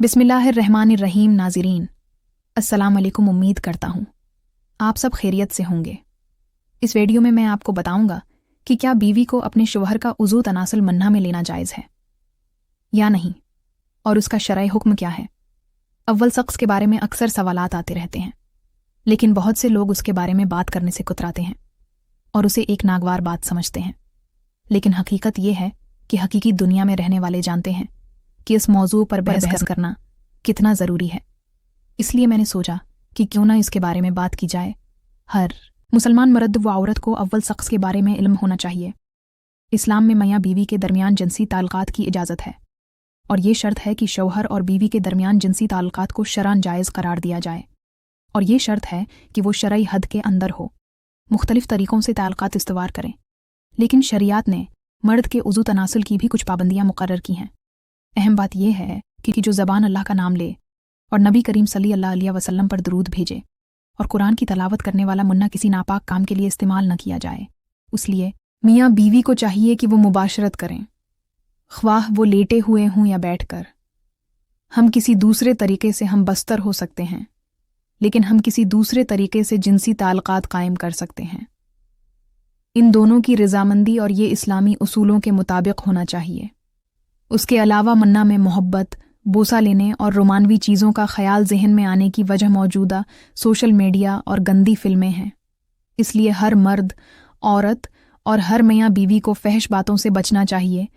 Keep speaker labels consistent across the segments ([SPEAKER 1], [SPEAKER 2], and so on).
[SPEAKER 1] बिस्मिल्लाहिर्रहमानिर्रहीम। नाज़रीन अस्सलाम वालेकुम। उम्मीद करता हूँ आप सब खैरियत से होंगे। इस वीडियो में मैं आपको बताऊंगा कि क्या बीवी को अपने शौहर का उज़ू तनासुल मन्ना में लेना जायज़ है या नहीं, और उसका शरई हुक्म क्या है। अव्वल शख्स के बारे में अक्सर सवालात आते रहते हैं, लेकिन बहुत से लोग उसके बारे में बात करने से कतराते हैं और उसे एक नागवार बात समझते हैं। लेकिन हकीकत ये है कि हकीकी दुनिया में रहने वाले जानते हैं कि इस मौजू पर बहस करना कितना ज़रूरी है। इसलिए मैंने सोचा कि क्यों ना इसके बारे में बात की जाए। हर मुसलमान मर्द व औरत को अव्वल शख्स के बारे में इल्म होना चाहिए। इस्लाम में मियाँ बीवी के दरमियान जिनसी ताल्लुकात की इजाज़त है, और ये शर्त है कि शौहर और बीवी के दरमियान जिनसी ताल्लुकात को शरअन जायज़ करार दिया जाए, और ये शर्त है कि वो शरई हद के अंदर हो। मुख्तलिफ तरीक़ों से ताल्लुकात इस्तवार करें, लेकिन शरीयत ने मर्द के उज़ू तनासुल की भी कुछ पाबंदियाँ मुकर्रर की हैं। अहम बात यह है कि जो ज़बान अल्लाह का नाम ले और नबी करीम सल्लल्लाहु अलैहि वसल्लम पर दरूद भेजे और कुरान की तलावत करने वाला मुन्ना किसी नापाक काम के लिए इस्तेमाल न किया जाए। इसलिए मियाँ बीवी को चाहिए कि वो मुबाशरत करें, ख्वाह वो लेटे हुए हों या बैठकर। हम किसी दूसरे तरीके से हम बस्तर हो सकते हैं, लेकिन हम किसी दूसरे तरीके से जिनसी ताल्लुकात कायम कर सकते हैं। इन दोनों की रज़ामंदी और ये इस्लामी उसूलों के मुताबिक होना चाहिए। उसके अलावा मन्ना में मोहब्बत, बोसा लेने और रोमानवी चीज़ों का ख्याल जहन में आने की वजह मौजूदा सोशल मीडिया और गंदी फिल्में हैं। इसलिए हर मर्द, औरत और हर मियाँ बीवी को फहश बातों से बचना चाहिए,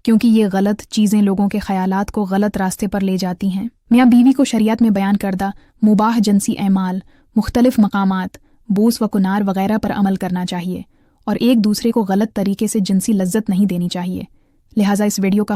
[SPEAKER 1] क्योंकि ये गलत चीज़ें लोगों के ख्यालात को गलत रास्ते पर ले जाती हैं। मियाँ बीवी को शरीयत में बयान करदा मुबाह जिनसी अमाल, मुख्तलिफ मकामात, बोस व कुनार वगैरह पर अमल करना चाहिए और एक दूसरे को गलत तरीके से जिनसी लज्जत नहीं देनी चाहिए। लिहाजा इस वीडियो का